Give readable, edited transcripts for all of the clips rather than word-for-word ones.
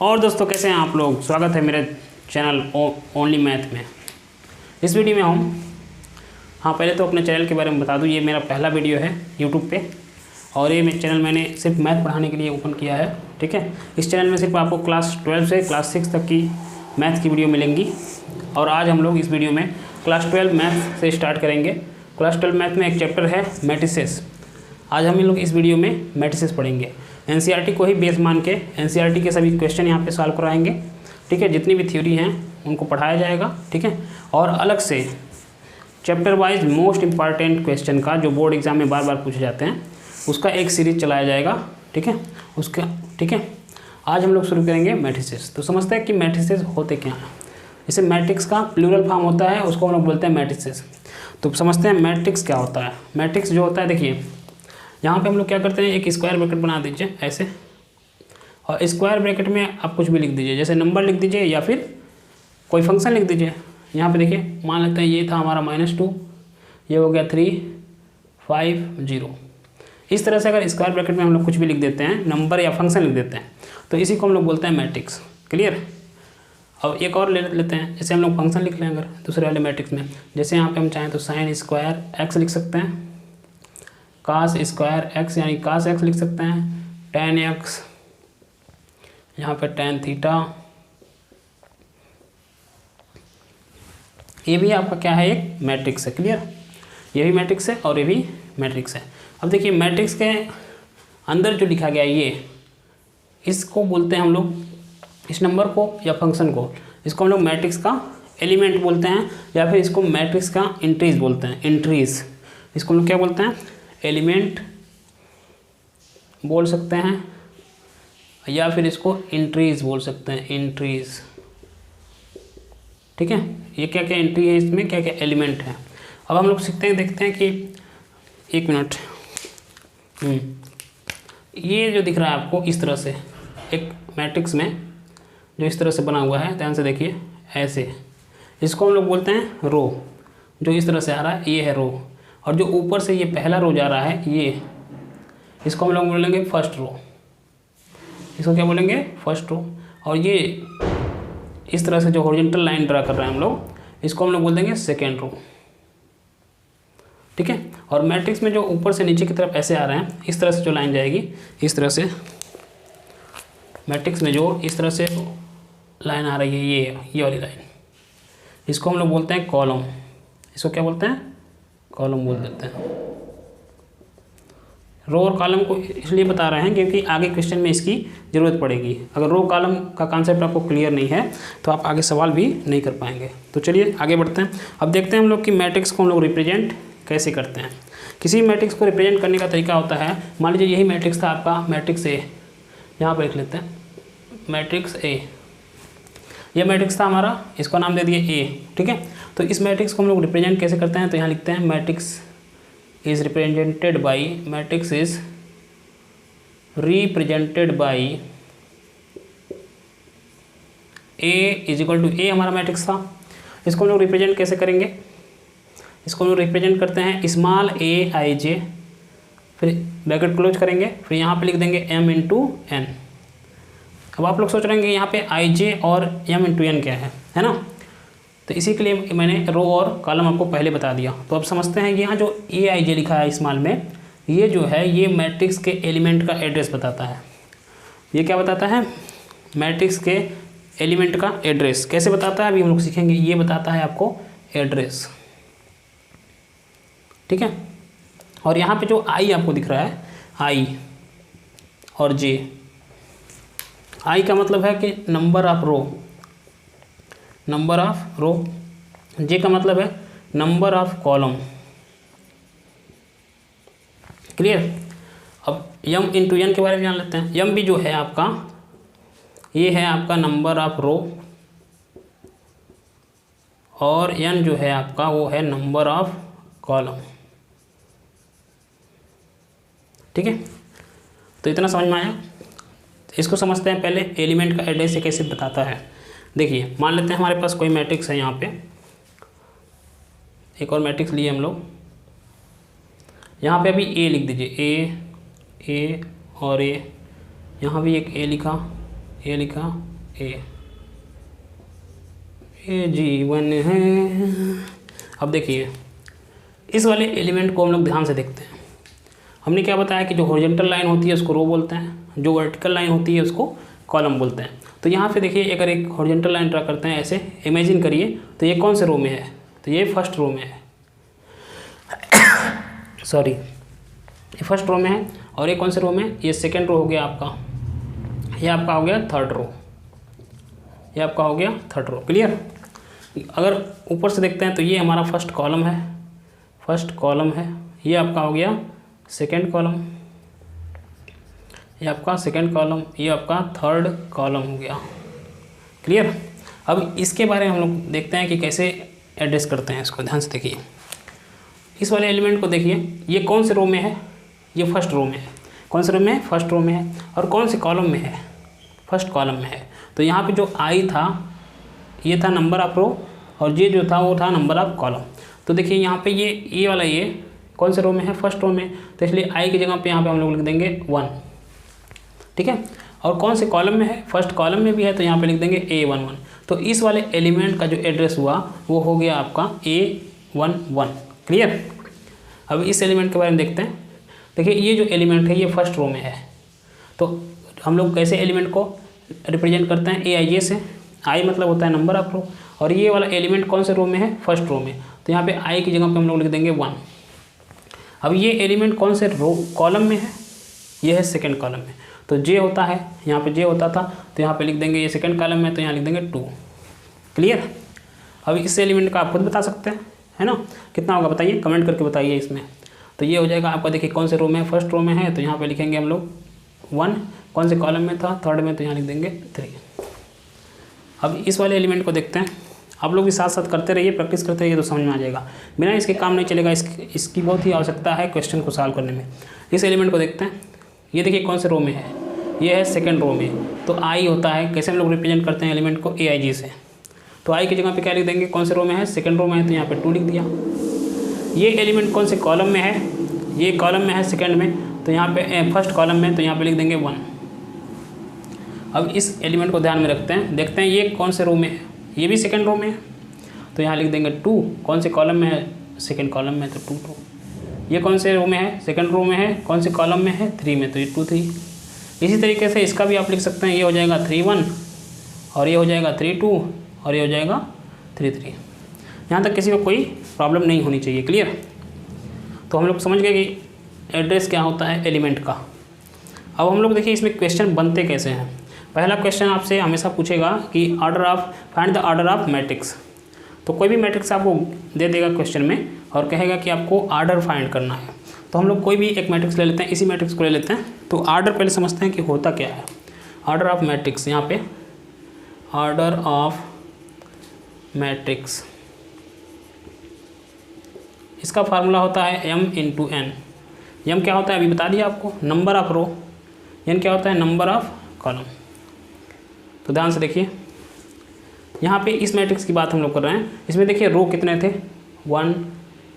और दोस्तों कैसे हैं आप लोग। स्वागत है मेरे चैनल ओनली मैथ में। इस वीडियो में पहले तो अपने चैनल के बारे में बता दूं, ये मेरा पहला वीडियो है यूट्यूब पे और ये मेरे चैनल मैंने सिर्फ मैथ पढ़ाने के लिए ओपन किया है। ठीक है, इस चैनल में सिर्फ आपको क्लास 12 से क्लास 6 तक की मैथ की वीडियो मिलेंगी और आज हम लोग इस वीडियो में क्लास 12 मैथ से स्टार्ट करेंगे। क्लास 12 मैथ में एक चैप्टर है मैट्रिसेस। आज हम लोग इस वीडियो में मैट्रिसेस पढ़ेंगे। एनसीईआरटी को ही बेस मान के एनसीईआरटी के सभी क्वेश्चन यहाँ पे सॉल्व कराएंगे। ठीक है, जितनी भी थ्योरी हैं उनको पढ़ाया जाएगा। ठीक है, और अलग से chapter wise most important question का जो बोर्ड एग्जाम में बार बार पूछे जाते हैं उसका एक सीरीज चलाया जाएगा। ठीक है, ठीक है, आज हम लोग शुरू करेंगे मैट्रिसेस। तो समझते हैं कि मैट्रिसेस होते क्या हैं। जैसे मैट्रिक्स का प्लूरल फॉर्म होता है उसको हम लोग बोलते हैं मैट्रिसेस। तो समझते हैं मैट्रिक्स क्या होता है। मैट्रिक्स जो होता है, देखिए यहाँ पे हम लोग क्या करते हैं, एक स्क्वायर ब्रैकेट बना दीजिए ऐसे, और स्क्वायर ब्रैकेट में आप कुछ भी लिख दीजिए, जैसे नंबर लिख दीजिए या फिर कोई फंक्शन लिख दीजिए। यहाँ पे देखिए मान लेते हैं ये था हमारा -2, ये हो गया 3, 5, 0। इस तरह से अगर स्क्वायर ब्रैकेट में हम लोग कुछ भी लिख देते हैं, नंबर या फंक्शन लिख देते हैं, तो इसी को हम लोग बोलते हैं मैट्रिक्स। क्लियर। अब एक और ले लेते हैं, जैसे हम लोग फंक्शन लिख लें अगर दूसरे वाले मैट्रिक्स में, जैसे यहाँ पे हम चाहें तो sin स्क्वायर x लिख सकते हैं, cos स्क्वायर x यानी cos x लिख सकते हैं, tan x, यहाँ पे tan थीटा। ये भी आपका क्या है, एक मैट्रिक्स है। क्लियर, ये भी मैट्रिक्स है और ये भी मैट्रिक्स है। अब देखिए मैट्रिक्स के अंदर जो लिखा गया ये, इसको बोलते हैं हम लोग, इस नंबर को या फंक्शन को, इसको हम लोग मैट्रिक्स का एलिमेंट बोलते हैं या फिर इसको मैट्रिक्स का इंट्रीज बोलते हैं। इंट्रीज, इसको हम लोग क्या बोलते हैं, एलिमेंट बोल सकते हैं या फिर इसको इंट्रीज बोल सकते हैं, इंट्रीज। ठीक है, ये क्या क्या एंट्री है, इसमें क्या क्या एलिमेंट है। अब हम लोग सीखते हैं, देखते हैं कि एक मिनट, ये जो दिख रहा है आपको इस तरह से एक मैट्रिक्स में जो इस तरह से बना हुआ है, ध्यान से देखिए ऐसे, इसको हम लोग बोलते हैं रो। जो इस तरह से आ रहा है ये है रो, और जो ऊपर से ये पहला रो जा रहा है ये, इसको हम लोग बोलेंगे फर्स्ट रो। इसको क्या बोलेंगे, फर्स्ट रो। और ये इस तरह से जो हॉरिजॉन्टल लाइन ड्रा कर रहे हैं हम लोग, इसको हम लोग बोल देंगे सेकेंड रो। ठीक है, और मैट्रिक्स में जो ऊपर से नीचे की तरफ ऐसे आ रहे हैं, इस तरह से जो लाइन जाएगी, इस तरह से मैट्रिक्स में जो इस तरह से लाइन आ रही है, ये वाली लाइन, इसको हम लोग बोलते हैं कॉलम। इसको क्या बोलते हैं, कॉलम बोल देते हैं। रो और कॉलम को इसलिए बता रहे हैं क्योंकि आगे क्वेश्चन में इसकी ज़रूरत पड़ेगी। अगर रो कॉलम का कॉन्सेप्ट आपको क्लियर नहीं है तो आप आगे सवाल भी नहीं कर पाएंगे। तो चलिए आगे बढ़ते हैं। अब देखते हैं हम लोग कि मैट्रिक्स को हम लोग रिप्रेजेंट कैसे करते हैं। किसी मैट्रिक्स को रिप्रेजेंट करने का तरीका होता है, मान लीजिए यही मैट्रिक्स था आपका, मैट्रिक्स ए, यहाँ पर लिख लेते हैं मैट्रिक्स ए। यह मैट्रिक्स था हमारा, इसका नाम दे दिए ए। ठीक है, तो इस मैट्रिक्स को हम लोग रिप्रेजेंट कैसे करते हैं, तो यहाँ लिखते हैं matrix is represented by, matrix is represented by A is equal to A. हमारा मैट्रिक्स था, इसको हम लोग रिप्रेजेंट कैसे करेंगे, इसको हम लोग रिप्रेजेंट करते हैं स्मॉल a i j, फिर ब्रैकेट क्लोज करेंगे, फिर यहाँ पे लिख देंगे m इंटू एन। अब आप लोग सोच रहे हैं कि यहाँ पे i j और m इंटू एन क्या है ना। तो इसी के लिए मैंने रो और कॉलम आपको पहले बता दिया। तो अब समझते हैं कि यहाँ जो ए आई जे लिखा है स्मॉल में, ये जो है ये मैट्रिक्स के एलिमेंट का एड्रेस बताता है। ये क्या बताता है, मैट्रिक्स के एलिमेंट का एड्रेस। कैसे बताता है अभी हम लोग सीखेंगे। ये बताता है आपको एड्रेस। ठीक है, और यहाँ पे जो आई आपको दिख रहा है, आई और जे, आई का मतलब है कि number of row, number of row, J का मतलब है नंबर ऑफ कॉलम। क्लियर। अब यम इंटू एन के बारे में जान लेते हैं। यम भी जो है आपका, ये है आपका नंबर ऑफ रो, और एन जो है आपका वो है नंबर ऑफ कॉलम। ठीक है, तो इतना समझ में आया। इसको समझते हैं पहले, एलिमेंट का एड्रेस कैसे बताता है। देखिए मान लेते हैं हमारे पास कोई मैट्रिक्स है, यहाँ पे एक और मैट्रिक्स लिए हम लोग, यहाँ पे अभी ए लिख दीजिए, ए और ए, यहाँ भी एक ए लिखा, ये लिखा ये जीवन है। अब देखिए इस वाले एलिमेंट को हम लोग ध्यान से देखते हैं। हमने क्या बताया कि जो हॉरिजॉन्टल लाइन होती है उसको रो बोलते हैं, जो वर्टिकल लाइन होती है उसको कॉलम बोलते हैं। तो यहाँ पे देखिए अगर एक हॉरिजॉन्टल लाइन ड्रा करते हैं ऐसे, इमेजिन करिए, तो ये कौन से रो में है, तो ये फर्स्ट रो में है सॉरी, ये फर्स्ट रो में है। और ये कौन से रो में, ये सेकेंड रो हो गया आपका, ये आपका हो गया थर्ड रो, ये आपका हो गया थर्ड रो। क्लियर। अगर ऊपर से देखते हैं तो ये हमारा फर्स्ट कॉलम है, फर्स्ट कॉलम है, ये आपका हो गया सेकेंड कॉलम, ये आपका सेकेंड कॉलम, ये आपका थर्ड कॉलम हो गया। क्लियर। अब इसके बारे में हम लोग देखते हैं कि कैसे एड्रेस करते हैं इसको। ध्यान से देखिए इस वाले एलिमेंट को देखिए, ये कौन से रो में है, ये फर्स्ट रो में है। कौन से रो में है, फर्स्ट रो में है। और कौन से कॉलम में है, फर्स्ट कॉलम में है। तो यहाँ पे जो आई था ये था नंबर ऑफ रो, और ये जो था वो था नंबर ऑफ कॉलम। तो देखिए यहाँ पे ये वाला ये कौन से रो में है, फर्स्ट रो में, तो इसलिए आई की जगह पे यहाँ पे हम लोग लिख देंगे 1। ठीक है। और कौन से कॉलम में है, फर्स्ट कॉलम में भी है, तो यहाँ पे लिख देंगे A11। तो इस वाले एलिमेंट का जो एड्रेस हुआ वो हो गया आपका A11। क्लियर। अब इस एलिमेंट के बारे में देखते हैं। देखिए ये जो एलिमेंट है ये फर्स्ट रो में है, तो हम लोग कैसे एलिमेंट को रिप्रेजेंट करते हैं, AIJ से। आई मतलब होता है नंबर ऑफ रो, और ये वाला एलिमेंट कौन से रो में है, फर्स्ट रो में, तो यहाँ पे आई की जगह पे हम लोग लिख देंगे 1। अब ये एलिमेंट कौन से रो कॉलम में है, ये है सेकंड कॉलम में, तो जे होता है, यहाँ पे जे होता था, तो यहाँ पे लिख देंगे ये सेकंड कॉलम में, तो यहाँ लिख देंगे 2। क्लियर। अब इस एलिमेंट का आप खुद बता सकते हैं, है ना, कितना होगा बताइए, कमेंट करके बताइए इसमें। तो ये हो जाएगा आपका, देखिए कौन से रो में है, फर्स्ट रो में है, तो यहाँ पे लिखेंगे हम लोग 1। कौन से कॉलम में था, थर्ड में, तो यहाँ लिख देंगे 3। अब इस वाले एलिमेंट को देखते हैं। आप लोग भी साथ साथ करते रहिए, प्रैक्टिस करते रहिए, तो समझ में आ जाएगा। बिना इसके काम नहीं चलेगा, इसकी बहुत ही आवश्यकता है क्वेश्चन को सॉल्व करने में। इस एलिमेंट को देखते हैं। ये देखिए कौन से रो में है, ये है सेकंड रो में, तो आई होता है। कैसे हम लोग रिप्रेजेंट करते हैं एलिमेंट को, AIJ से। तो आई की जगह पे क्या लिख देंगे, कौन से रो में है, सेकंड रो में है, तो यहाँ पे 2 लिख दिया। ये एलिमेंट कौन से कॉलम में है, ये कॉलम में है सेकंड में, तो यहाँ पे फर्स्ट कॉलम में, तो यहाँ पे लिख देंगे 1। अब इस एलिमेंट को ध्यान में रखते हैं, देखते हैं ये कौन से रो में है, ये भी सेकंड रो में है, तो यहाँ लिख देंगे 2। कौन से कॉलम में है, सेकंड कॉलम में, तो 2 2। ये कौन से रो में है, सेकंड रो में है, कौन से कॉलम में है, 3 में, तो ये 2 3। इसी तरीके से इसका भी आप लिख सकते हैं, ये हो जाएगा 3 1, और ये हो जाएगा 3 2, और ये हो जाएगा 3 3। यहाँ तक किसी को कोई प्रॉब्लम नहीं होनी चाहिए। क्लियर। तो हम लोग समझ गए कि एड्रेस क्या होता है एलिमेंट का। अब हम लोग देखिए इसमें क्वेश्चन बनते कैसे हैं। पहला क्वेश्चन आपसे हमेशा पूछेगा कि find the order of matrix. तो कोई भी मैट्रिक्स आपको दे देगा क्वेश्चन में और कहेगा कि आपको ऑर्डर फाइंड करना है। तो हम लोग कोई भी एक मैट्रिक्स ले लेते हैं, इसी मैट्रिक्स को ले लेते हैं। तो ऑर्डर पहले समझते हैं कि होता क्या है। ऑर्डर ऑफ मैट्रिक्स, यहाँ पे ऑर्डर ऑफ मैट्रिक्स, इसका फार्मूला होता है m × n। m क्या होता है अभी बता दिया आपको, नंबर ऑफ रो। n क्या होता है, नंबर ऑफ कॉलम। तो ध्यान से देखिए, यहाँ पे इस मैट्रिक्स की बात हम लोग कर रहे हैं। इसमें देखिए रो कितने थे, 1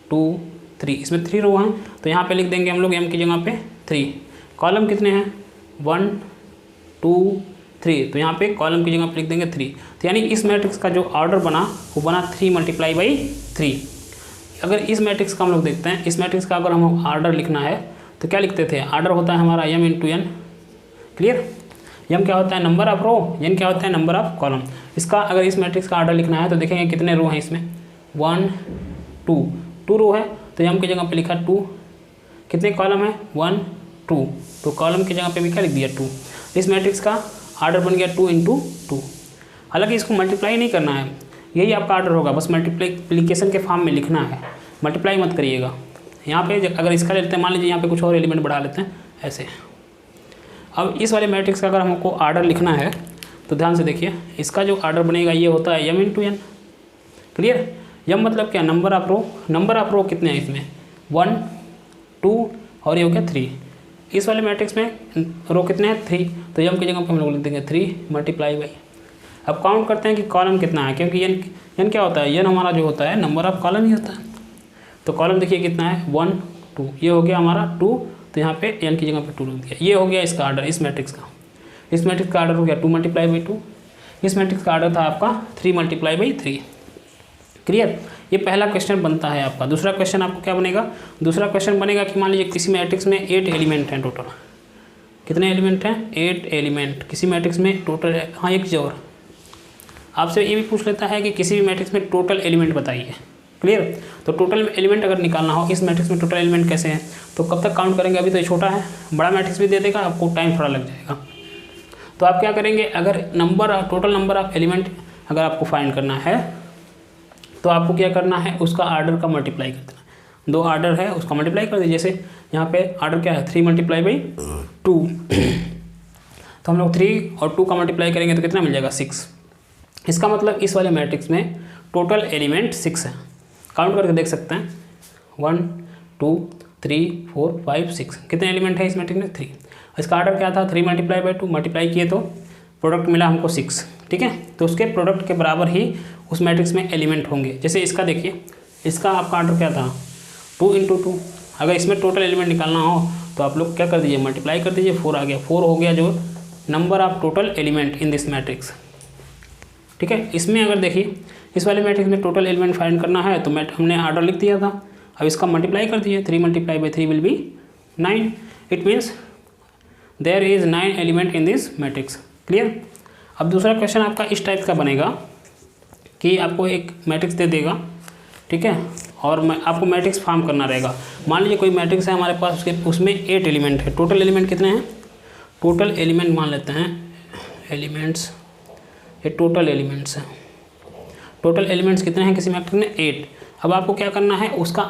2 3, इसमें 3 रो हैं, तो यहाँ पे लिख देंगे हम लोग m की जगह पे 3। कॉलम कितने हैं, 1 2 3, तो यहाँ पे कॉलम की जगह पे लिख देंगे 3। तो यानी इस मैट्रिक्स का जो ऑर्डर बना वो बना 3 × 3। अगर इस मैट्रिक्स का हम लोग देखते हैं, इस मैट्रिक्स का अगर हम ऑर्डर लिखना है तो क्या लिखते थे, ऑर्डर होता है हमारा m × n। क्लियर। m क्या होता है, नंबर ऑफ रो, n क्या होता है, नंबर ऑफ कॉलम। इसका अगर इस मैट्रिक्स का ऑर्डर लिखना है तो देखेंगे कितने रो हैं इसमें, 1 2 रो है, तो m की जगह पे लिखा 2। कितने कॉलम है, 1 2, तो कॉलम की जगह पे भी क्या लिख दिया 2। इस मैट्रिक्स का ऑर्डर बन गया 2 × 2। हालांकि इसको मल्टीप्लाई नहीं करना है, यही आपका ऑर्डर होगा, बस मल्टीप्लिकेशन के फॉर्म में लिखना है, मल्टीप्लाई मत करिएगा। यहाँ पे अगर इसका ले लेते हैं, मान लीजिए यहाँ पे कुछ और एलिमेंट बढ़ा लेते हैं ऐसे। अब इस वाले मैट्रिक्स का अगर हमको ऑर्डर लिखना है तो ध्यान से देखिए, इसका जो ऑर्डर बनेगा ये होता है m × n। क्लियर। m मतलब क्या, number of row. Number of row कितने हैं इसमें, 1 2 और ये हो गया 3। इस वाले मैट्रिक्स में रो कितने हैं, 3, तो m की जगह पर हम लोग लिख देंगे 3 × अब काउंट करते हैं कि कॉलम कितना है, क्योंकि n क्या होता है, n हमारा जो होता है नंबर ऑफ कॉलम ही होता है। तो कॉलम देखिए कितना है, 1 2, ये हो गया हमारा 2, तो यहाँ पे n की जगह पे 2 लिख दिया। ये हो गया इसका ऑर्डर इस मैट्रिक्स का। इस मैट्रिक्स का आर्डर हो गया 2 मल्टीप्लाई बाई 2, इस मैट्रिक्स का आर्डर था आपका 3 मल्टीप्लाई बाई 3। क्लियर, ये पहला क्वेश्चन बनता है आपका। दूसरा क्वेश्चन आपको क्या बनेगा, दूसरा क्वेश्चन बनेगा कि मान लीजिए किसी मैट्रिक्स में 8 एलिमेंट हैं टोटल। कितने एलिमेंट हैं, 8 एलिमेंट किसी मैट्रिक्स में टोटल। हाँ एक चीज़ और आपसे ये भी पूछ लेता है कि किसी भी मैट्रिक्स में टोटल एलिमेंट बताइए। क्लियर, तो टोटल एलिमेंट अगर निकालना हो इस मैट्रिक्स में टोटल एलिमेंट कैसे हैं, तो कब तक काउंट करेंगे, अभी तो ये छोटा है, बड़ा मैट्रिक्स भी दे देगा आपको, टाइम थोड़ा लग जाएगा। तो आप क्या करेंगे, अगर टोटल नंबर ऑफ एलिमेंट अगर आपको फाइंड करना है तो आपको क्या करना है, उसका आर्डर का मल्टीप्लाई कर देना। 2 आर्डर है उसका मल्टीप्लाई कर दीजिए। जैसे यहाँ पे आर्डर क्या है 3 मल्टीप्लाई बाई 2, तो हम लोग 3 और 2 का मल्टीप्लाई करेंगे तो कितना मिल जाएगा 6। इसका मतलब इस वाले मैट्रिक्स में टोटल एलिमेंट 6 है। काउंट करके देख सकते हैं 1 2 3 4 5 6, कितने एलिमेंट है इस मैट्रिक्स में 3। इसका आर्डर क्या था 3 मल्टीप्लाई बाई 2, मल्टीप्लाई किए तो प्रोडक्ट मिला हमको 6। ठीक है, तो उसके प्रोडक्ट के बराबर ही उस मैट्रिक्स में एलिमेंट होंगे। जैसे इसका देखिए, इसका आपका आर्डर क्या था 2 × 2। अगर इसमें टोटल एलिमेंट निकालना हो तो आप लोग क्या कर दीजिए, मल्टीप्लाई कर दीजिए, 4 आ गया। 4 हो गया जो number of total element in this matrix. ठीक है, इसमें अगर देखिए इस वाले मैट्रिक्स में टोटल एलिमेंट फाइंड करना है तो हमने आर्डर लिख दिया था। अब इसका मल्टीप्लाई कर दीजिए, 3 multiply by 3 will be 9। It means there is 9 element in this matrix. Clear. अब दूसरा क्वेश्चन आपका इस टाइप का बनेगा कि आपको एक मैट्रिक्स दे देगा, ठीक है, और आपको मैट्रिक्स फॉर्म करना रहेगा। मान लीजिए कोई मैट्रिक्स है हमारे पास, उसमें 8 एलिमेंट है। टोटल एलिमेंट कितने हैं, टोटल एलिमेंट मान लेते हैं एलिमेंट्स, ये टोटल एलिमेंट्स हैं। टोटल एलिमेंट्स कितने हैं किसी मैट्रिक्स में 8। अब आपको क्या करना है, उसका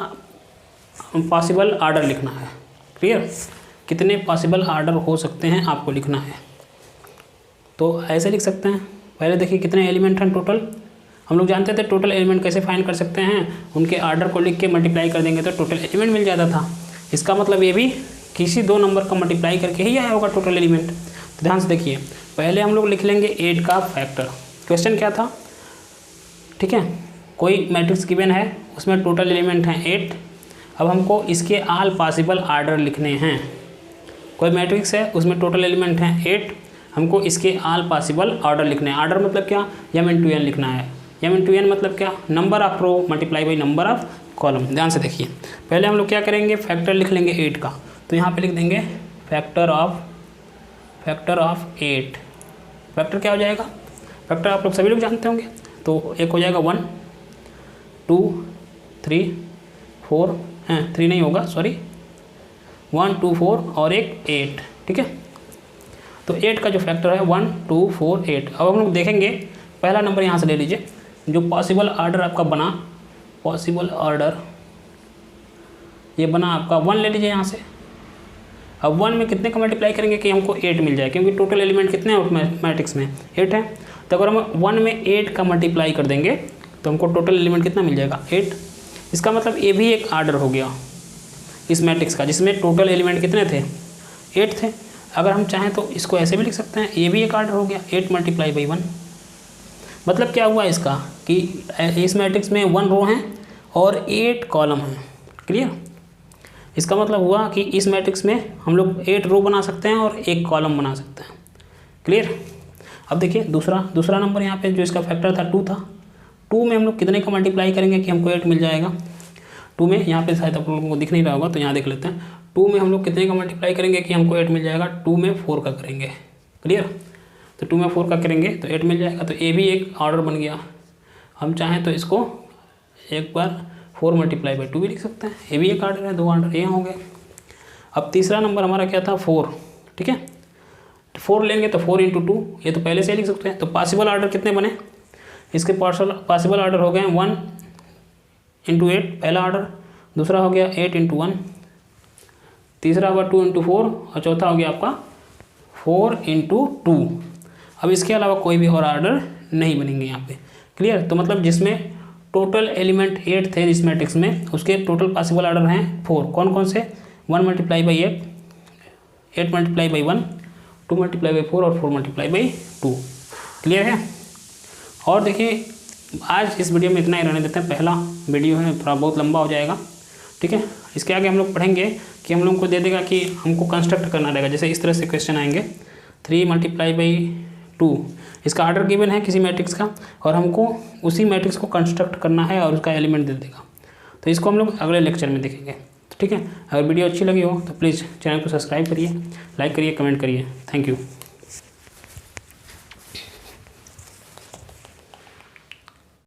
पॉसिबल आर्डर लिखना है। क्लियर, कितने पॉसिबल आर्डर हो सकते हैं आपको लिखना है। तो ऐसे लिख सकते हैं, पहले देखिए कितने एलिमेंट हैं टोटल। हम लोग जानते थे टोटल एलिमेंट कैसे फाइंड कर सकते हैं, उनके आर्डर को लिख के मल्टीप्लाई कर देंगे तो टोटल एलिमेंट मिल जाता था। इसका मतलब ये भी किसी 2 नंबर का मल्टीप्लाई करके ही आया होगा टोटल एलिमेंट। तो ध्यान से देखिए, पहले हम लोग लिख लेंगे 8 का फैक्टर। क्वेश्चन क्या था, ठीक है, कोई मैट्रिक्स गिवन है उसमें टोटल एलिमेंट हैं 8। अब हमको इसके ऑल पॉसिबल आर्डर लिखने हैं। कोई मैट्रिक्स है उसमें टोटल एलिमेंट हैं 8, हमको इसके ऑल पॉसिबल आर्डर लिखने हैं। आर्डर मतलब क्या, m×n लिखना है। m×n मतलब क्या, number of row multiply by number of column. ध्यान से देखिए, पहले हम लोग क्या करेंगे, फैक्टर लिख लेंगे 8 का। तो यहाँ पे लिख देंगे फैक्टर ऑफ 8। फैक्टर क्या हो जाएगा, फैक्टर आप लोग सभी लोग जानते होंगे। तो एक हो जाएगा 1 2 3 4, 3 नहीं होगा सॉरी, 1 2 4 और एक 8। ठीक है, तो 8 का जो फैक्टर है 1 2 4 8। अब हम लोग देखेंगे, पहला नंबर यहाँ से ले लीजिए, जो पॉसिबल आर्डर आपका बना, पॉसिबल आर्डर ये बना आपका 1 ले लीजिए यहाँ से। अब 1 में कितने का मल्टीप्लाई करेंगे कि हमको 8 मिल जाए, क्योंकि टोटल एलिमेंट कितने हैं मैट्रिक्स में 8 है। तो अगर हम 1 में 8 का मल्टीप्लाई कर देंगे तो हमको टोटल एलिमेंट कितना मिल जाएगा 8। इसका मतलब ये भी एक आर्डर हो गया इस मैट्रिक्स का, जिसमें टोटल एलिमेंट कितने थे 8 थे। अगर हम चाहें तो इसको ऐसे भी लिख सकते हैं, ये भी एक आर्डर हो गया 8 मल्टीप्लाई बाई 1। मतलब क्या हुआ इसका कि इस मैट्रिक्स में 1 रो हैं और 8 कॉलम हैं। क्लियर, इसका मतलब हुआ कि इस मैट्रिक्स में हम लोग 8 रो बना सकते हैं और 1 कॉलम बना सकते हैं। क्लियर। अब देखिए दूसरा नंबर यहाँ पे जो इसका फैक्टर था 2 था। 2 में हम लोग कितने का मल्टीप्लाई करेंगे कि हमको 8 मिल जाएगा। 2 में यहाँ पे शायद आप लोगों को दिख नहीं रहा होगा तो यहाँ देख लेते हैं। 2 में हम लोग कितने का मल्टीप्लाई करेंगे कि हमको 8 मिल जाएगा। 2 में 4 का करेंगे। क्लियर, तो 2 में 4 का करेंगे तो 8 मिल जाएगा। तो ये भी एक ऑर्डर बन गया। हम चाहें तो इसको एक बार 4 मल्टीप्लाई बाई 2 भी लिख सकते हैं, ये भी एक आर्डर है। 2 आर्डर ये हो गए। अब तीसरा नंबर हमारा क्या था 4। ठीक है, 4 लेंगे तो 4 × 2, ये तो पहले से लिख सकते हैं। तो पॉसिबल आर्डर कितने बने, इसके पॉसिबल आर्डर हो गए 1 × 8 पहला आर्डर, दूसरा हो गया 8 × 1, तीसरा होगा 2 × 4 और चौथा हो गया आपका 4 × 2। अब इसके अलावा कोई भी और आर्डर नहीं बनेंगे यहाँ पे। क्लियर, तो मतलब जिसमें टोटल एलिमेंट 8 थे इस मैट्रिक्स में, उसके टोटल पॉसिबल आर्डर हैं 4। कौन कौन से, 1 multiply by 8, 8 multiply by 1, 2 multiply by 4 और 4 मल्टीप्लाई बाई 2। क्लियर है। और देखिए आज इस वीडियो में इतना ही रहने देते हैं। पहला वीडियो है, थोड़ा बहुत लंबा हो जाएगा। ठीक है, इसके आगे हम लोग पढ़ेंगे कि हम लोग को दे देगा कि हमको कंस्ट्रक्ट करना रहेगा। जैसे इस तरह से क्वेश्चन आएंगे 3 × 2 इसका ऑर्डर गिवन है किसी मैट्रिक्स का, और हमको उसी मैट्रिक्स को कंस्ट्रक्ट करना है और उसका एलिमेंट दे देगा। तो इसको हम लोग अगले लेक्चर में देखेंगे, ठीक है। अगर वीडियो अच्छी लगी हो तो प्लीज़ चैनल को सब्सक्राइब करिए, लाइक करिए, कमेंट करिए। Thank you.